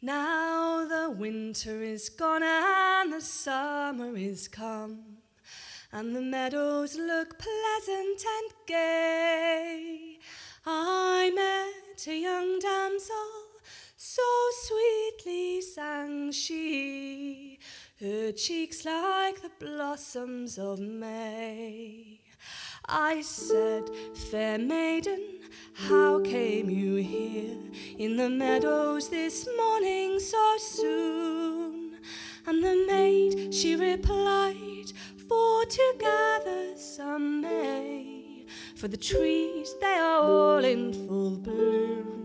Now the winter is gone and the summer is come, and the meadows look pleasant and gay. I met a young damsel, so sweetly sang she, her cheeks like the blossoms of May. I said, fair maiden, how came you here in the meadows this morning so soon? And the maid, she replied, for to gather some May, for the trees, they are all in full bloom.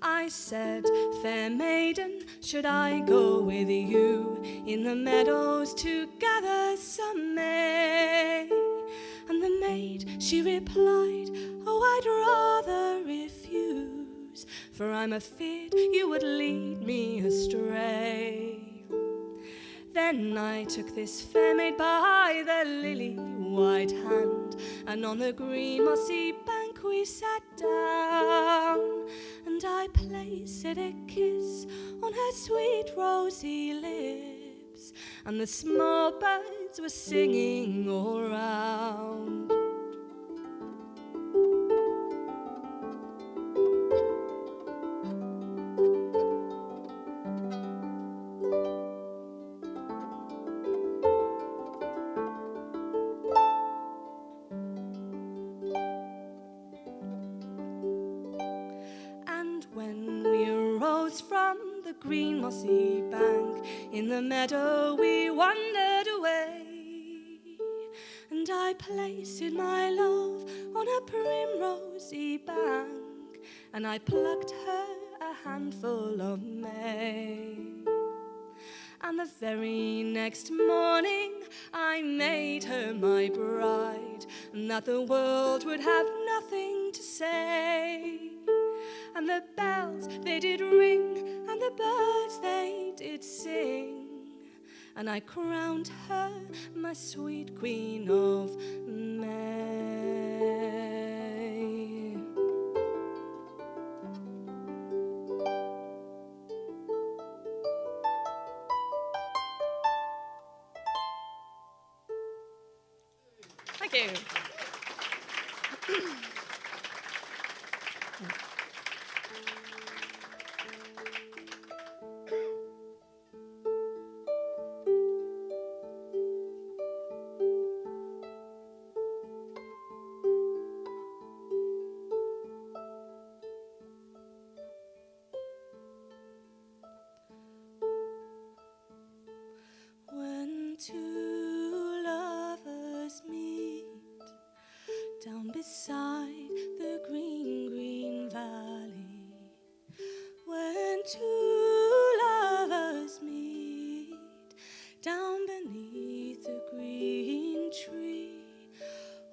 I said, fair maiden, should I go with you in the meadows to gather some May? And the maid, she replied, oh, I'd rather refuse, for I'm afeard you would lead me astray. Then I took this fair maid by the lily-white hand, and on the green mossy bank we sat down, and I placed a kiss on her sweet rosy lips, and the small birds were singing all round. And when we arose from the green mossy bank, in the meadow we wandered away, and I placed my love on a primrosy bank, and I plucked her a handful of May. And the very next morning I made her my bride, and that the world would have nothing to say. And the bells, they did ring, and the birds, they did sing, and I crowned her my sweet Queen of May. Thank you. When two lovers meet down beside the green, green valley, when two lovers meet down beneath the green tree,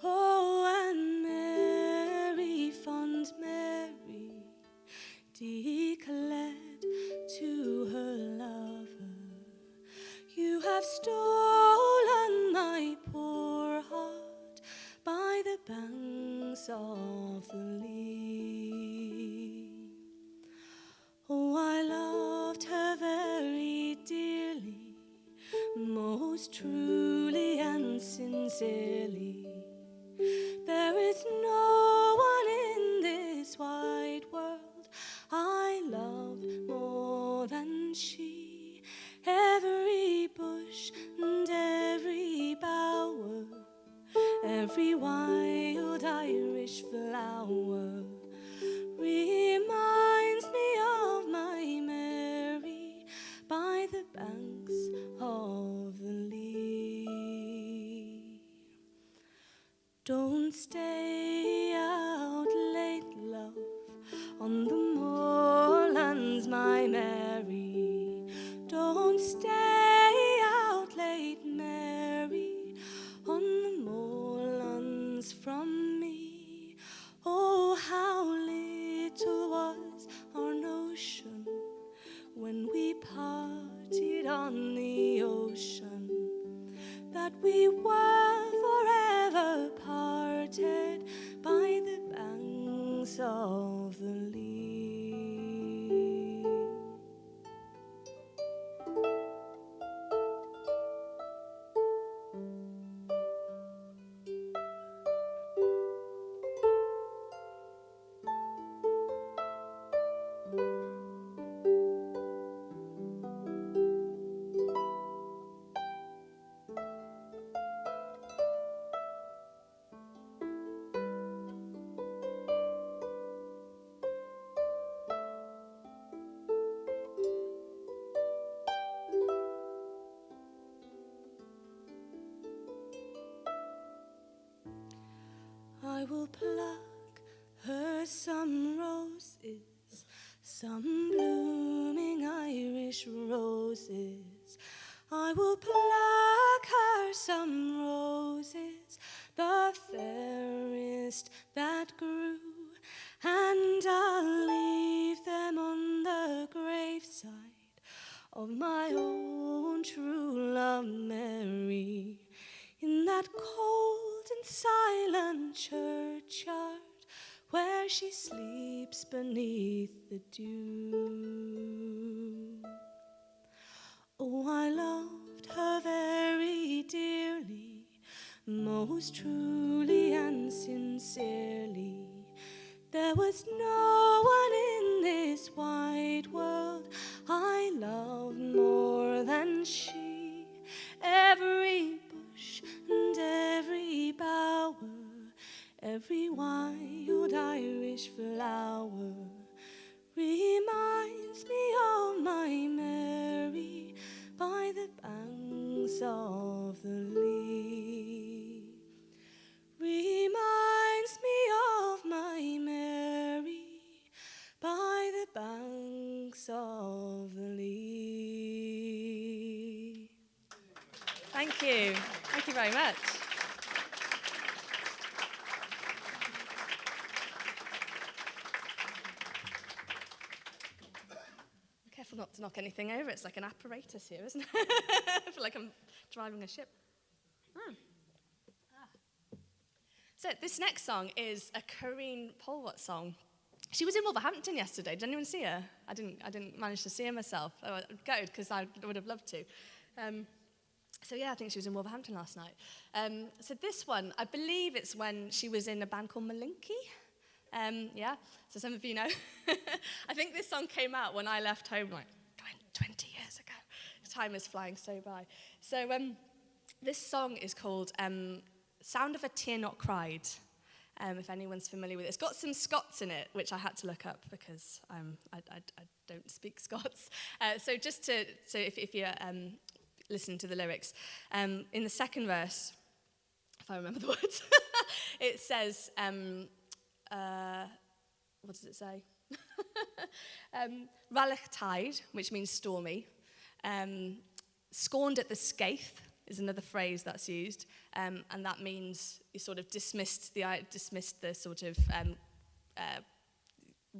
oh, and Mary, fond Mary, declared to her lover, you have stolen my poor heart by the banks of the Lea. Oh, I loved her very dearly, most truly and sincerely. There is no one in this wide world I love more than she. Every bush and every bower, every wild Irish flower reminds me of my Mary by the banks of the Lea. Don't stay out late, love, on the moorlands, my Mary. Don't stay out late, Mary, on the moorlands from me. Oh, how little was our notion when we parted on the ocean, that we were forever parted. will pluck her some roses, some blooming Irish roses. I will pluck her some roses, the fairest that grew, and I'll leave them on the graveside of my own true love Mary, in that cold and silent churchyard where she sleeps beneath the dew. Oh, I loved her very dearly, most truly and sincerely. There was no one in this wide world I loved more than she. Every bush and every bower, every wild Irish flower reminds me of my Mary by the banks of the Lea. Reminds me of my Mary by the banks of the Lea. Thank you. Thank you very much. Careful not to knock anything over. It's like an apparatus here, isn't it? I feel like I'm driving a ship. So this next song is a Corinne Polwart song. She was in Wolverhampton yesterday. Did anyone see her? I didn't manage to see her myself. Oh, good, because I would have loved to. So yeah, I think she was in Wolverhampton last night. So this one, I believe it's when she was in a band called Malinky. Yeah, so some of you know. I think this song came out when I left home like 20 years ago. Time is flying so by. So this song is called Sound of a Tear Not Cried, if anyone's familiar with it. It's got some Scots in it, which I had to look up because I don't speak Scots. So if you listen to the lyrics, in the second verse, if I remember the words, it says, what does it say? Ralach tide, which means stormy. Scorned at the skaith is another phrase that's used, and that means you sort of dismissed the sort of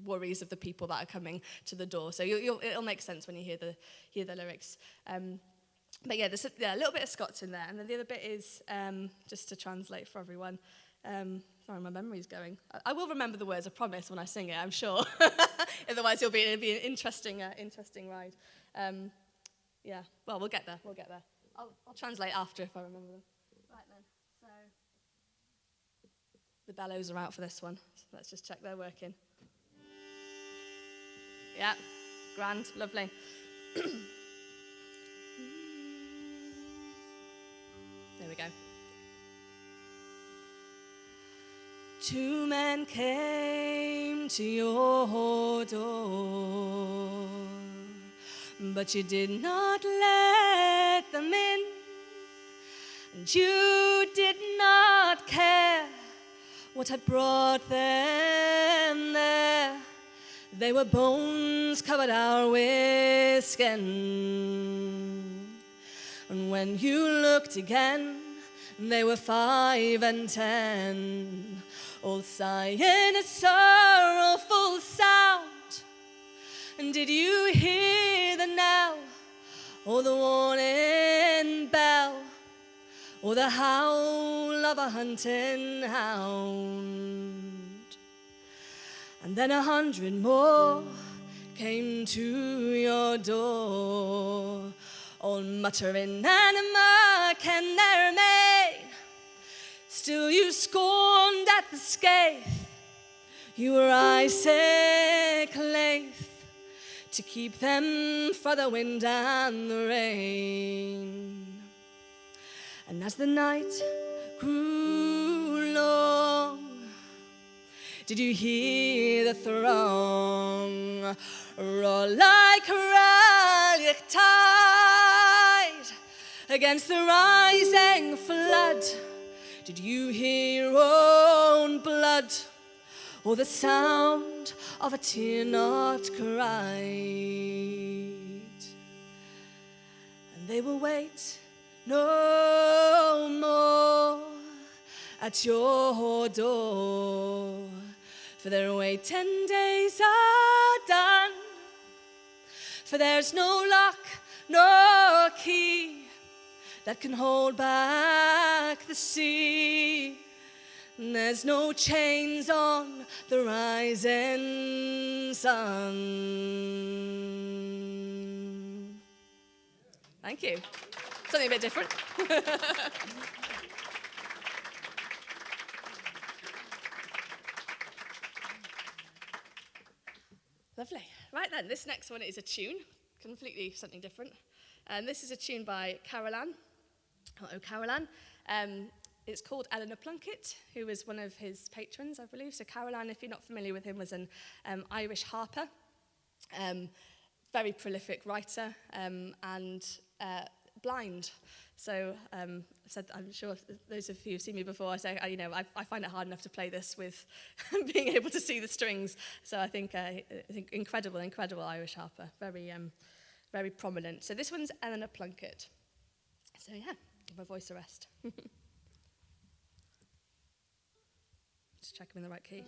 worries of the people that are coming to the door. So it'll make sense when you hear the lyrics. But yeah, there's a little bit of Scots in there, and then the other bit is just to translate for everyone. Sorry, my memory's going. I will remember the words, I promise, when I sing it, I'm sure. Otherwise, it'll be an interesting ride. Yeah, well, we'll get there. I'll translate after if I remember them. Right then, so the bellows are out for this one. So let's just check they're working. Yeah, grand, lovely. There we go. Two men came to your door, but you did not let them in, and you did not care what had brought them there. They were bones covered out with skin, and when you looked again, they were 5 and 10, all sighing a sorrowful sound. And did you hear the knell, or the warning bell, or the howl of a hunting hound? And then 100 more came to your door, all muttering and mocking their main. Still you scorned at the skaith, you were Isaac Laith, to keep them for the wind and the rain. And as the night grew long, did you hear the throng roar like a tide against the rising flood? Did you hear your own blood, or the sound of a tear not cried? And they will wait no more at your door, for their wait 10 days are done, for there's no lock, no key that can hold back the sea. And there's no chains on the rising sun. Thank you. Something a bit different. Lovely. Right then, this next one is a tune, completely something different. And this is a tune by Carolan, or O'Carolan. It's called Eleanor Plunkett, who was one of his patrons, I believe. So Carolan, if you're not familiar with him, was an Irish harper, very prolific writer, and blind. So I'm sure those of you who've seen me before, I say, I find it hard enough to play this with being able to see the strings. So I think incredible Irish harper, very prominent. So this one's Eleanor Plunkett. So yeah, give my voice a rest. Just check I'm in the right key.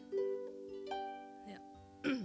Yeah. Okay.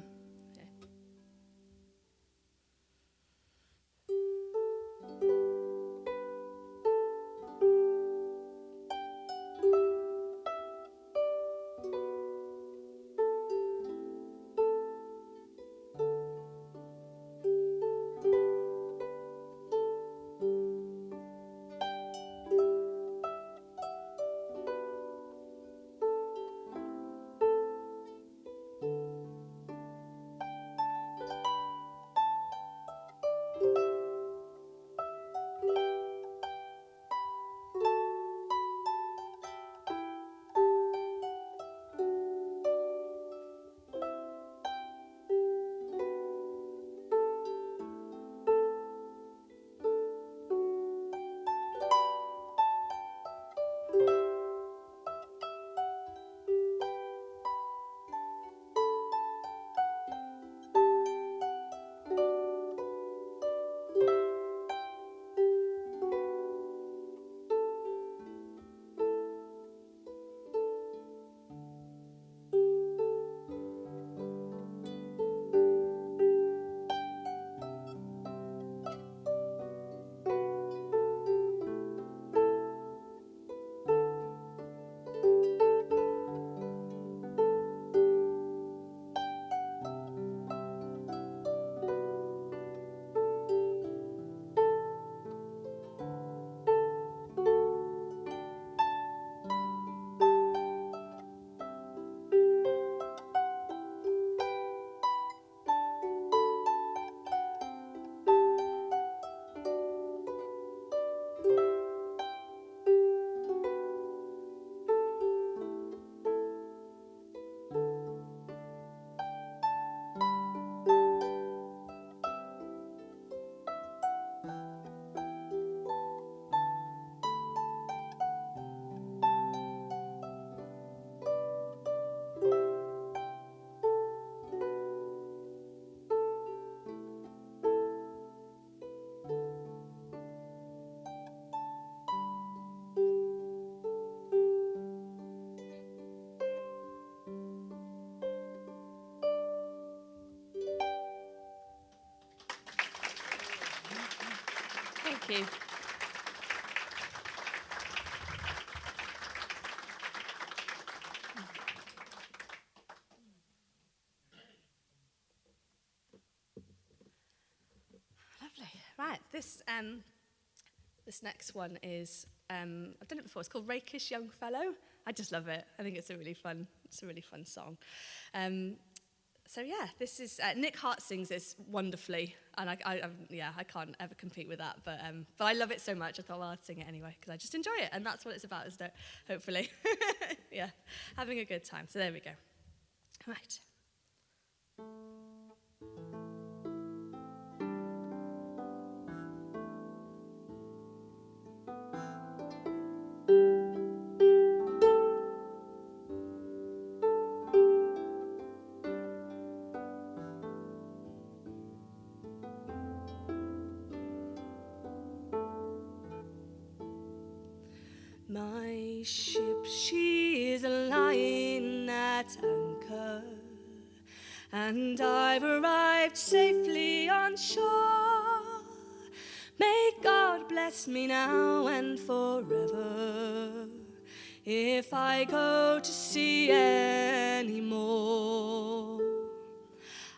Thank you. Lovely. Right, this next one is I've done it before. It's called Rakish Young Fellow. I just love it. I think it's a really fun song. So yeah, this is Nick Hart sings this wonderfully, and I can't ever compete with that. But I love it so much. I thought, well, I'd sing it anyway because I just enjoy it, and that's what it's about, isn't it? Hopefully, yeah, having a good time. So there we go. Right. My ship, she is lying at anchor, and I've arrived safely on shore. May God bless me now and forever, if I go to sea anymore.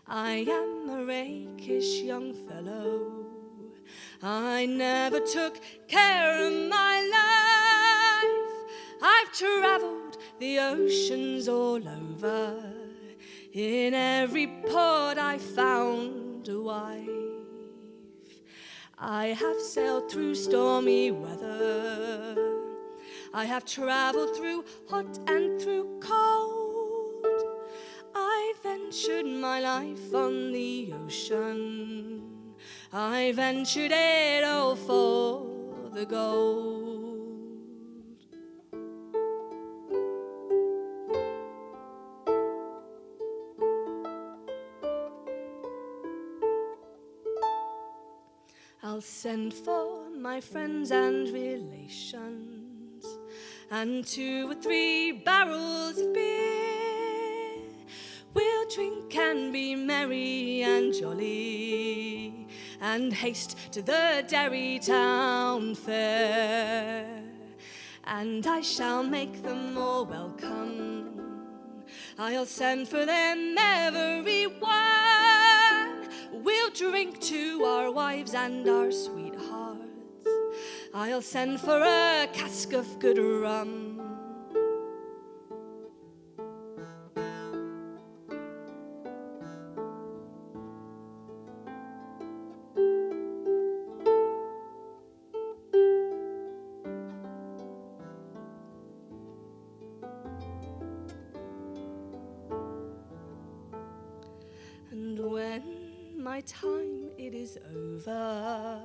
I am a rakish young fellow, I never took care of my life. I've travelled the oceans all over, in every port I found a wife. I have sailed through stormy weather, I have travelled through hot and through cold. I ventured my life on the ocean, I ventured it all for the gold. I'll send for my friends and relations, and 2 or 3 barrels of beer. We'll drink and be merry and jolly, and haste to the Derry town fair. And I shall make them all welcome, I'll send for them every one. We'll drink to our wives and our sweethearts, I'll send for a cask of good rum. And when my time it is over,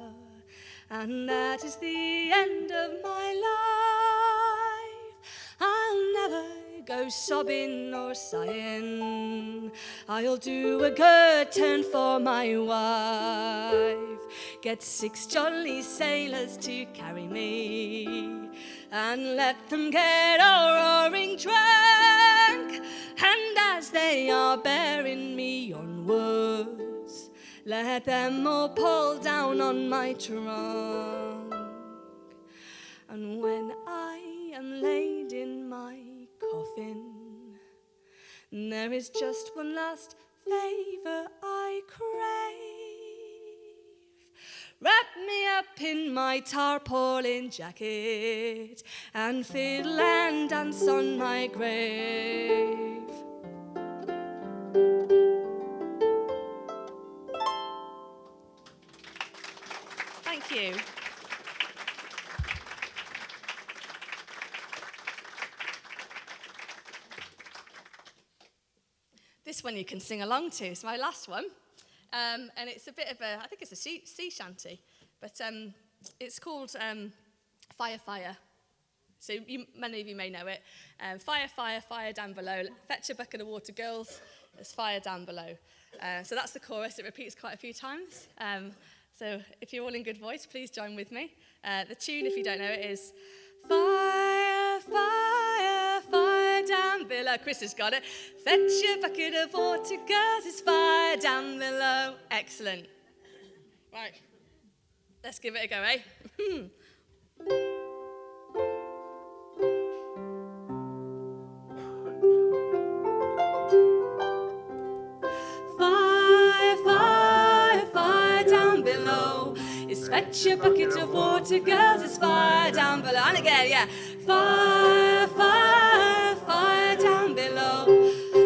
and that is the end of my life, I'll never go sobbing or sighing, I'll do a good turn for my wife, get 6 jolly sailors to carry me, and let them get a roaring drunk. And as they are bearing me onwards, let them all pull down on my trunk. And when I am laid in my coffin, there is just one last favour I crave. Wrap me up in my tarpaulin jacket, and fiddle and dance on my grave. Thank you. This one you can sing along to. It's my last one. And it's a bit of a, I think it's a sea shanty, but it's called Fire, Fire. So many of you may know it. Fire, fire, fire down below. Fetch a bucket of water, girls. There's fire down below. So that's the chorus. It repeats quite a few times. So if you're all in good voice, please join with me. The tune, if you don't know it, is Fire, fire, fire down below. Chris has got it. Fetch a bucket of water, girls, it's fire down below. Excellent. Right. Let's give it a go, eh? Fire, fire, fire down below. It's fetch a bucket of water, girls, it's fire down below. And again, yeah. Fire, fire, fire down below.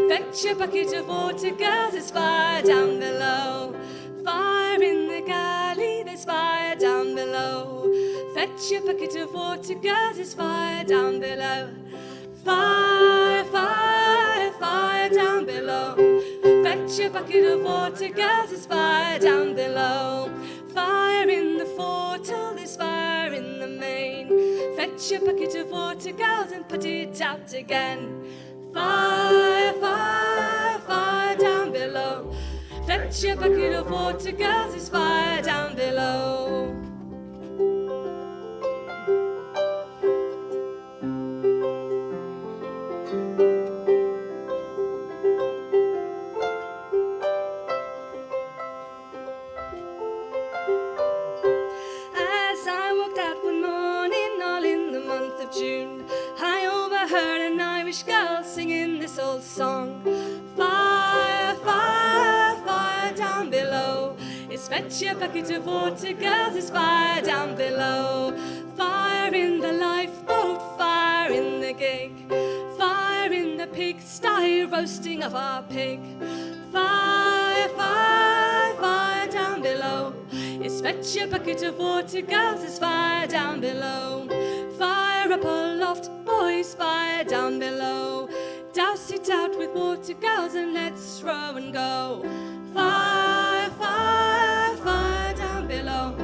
Fetch a bucket of water, girls, it's fire down below. Fire in the galley, there's fire down below. Fetch a bucket of water, girls, it's fire down below. Fire, fire, fire down below. Fetch a bucket of water, girls, it's fire down below. Fire in the foretop, there's fire in the main. Fetch a bucket of water, girls, and put it out again. Fire, fire, fire down below. Fetch a bucket of water, girls, it's fire down below. fetch your bucket of water, girls, there's fire down below. Fire in the lifeboat, fire in the gig, fire in the pigsty, roasting of our pig. Fire, fire, fire down below. Yes, fetch your bucket of water, girls, there's fire down below. Fire up aloft, boys, fire down below. Douse it out with water, girls, and let's row and go. Fire, fire, fire down below.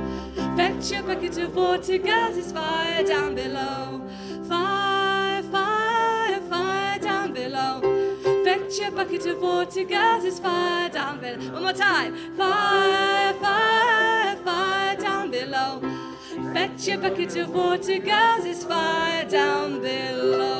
Fetch your bucket of water, girls, there's fire down below. Fire, fire, fire down below. Fetch your bucket of water, girls, there's fire down below. One more time. Fire, fire, fire down below. Fetch your bucket of water, girls, there's fire down below.